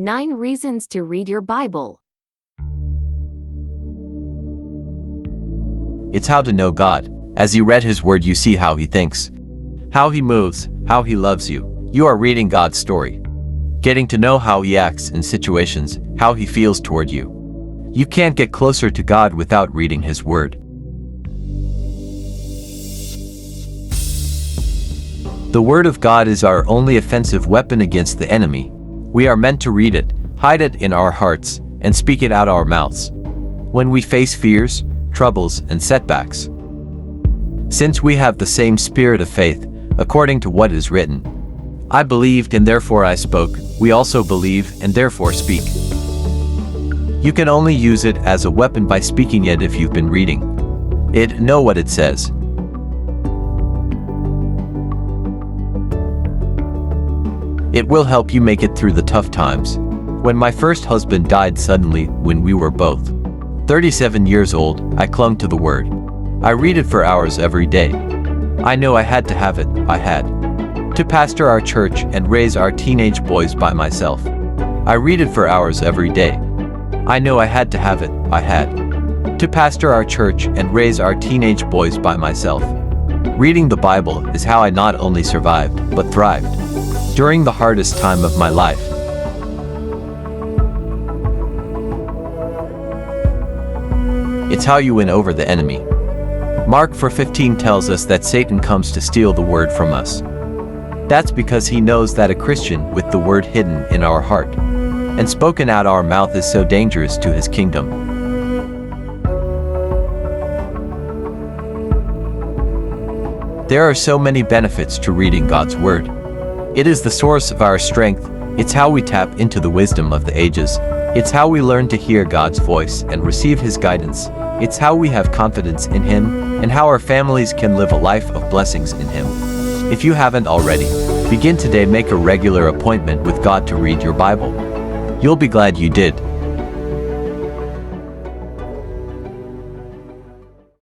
9 Reasons to Read Your Bible. It's how to know God. As you read His Word, you see how He thinks, how He moves, how He loves you. You are reading God's story, getting to know how He acts in situations, how He feels toward you. You can't get closer to God without reading His Word. The Word of God is our only offensive weapon against the enemy. We are meant to read it, hide it in our hearts, and speak it out our mouths when we face fears, troubles, and setbacks. Since we have the same spirit of faith, according to what is written, I believed and therefore I spoke, we also believe and therefore speak. You can only use it as a weapon by speaking it if you've been reading it, know what it says. It will help you make it through the tough times. When my first husband died suddenly, when we were both 37 years old, I clung to the Word. I read it for hours every day. I know I had to have it. I had to pastor our church and raise our teenage boys by myself. I read it for hours every day. I know I had to have it. I had to pastor our church and raise our teenage boys by myself. Reading the Bible is how I not only survived, but thrived during the hardest time of my life. It's how you win over the enemy. Mark 4:15 tells us that Satan comes to steal the Word from us. That's because he knows that a Christian with the Word hidden in our heart and spoken out our mouth is so dangerous to his kingdom. There are so many benefits to reading God's Word. It is the source of our strength. It's how we tap into the wisdom of the ages. It's how we learn to hear God's voice and receive His guidance. It's how we have confidence in Him and how our families can live a life of blessings in Him. If you haven't already, begin today. Make a regular appointment with God to read your Bible. You'll be glad you did.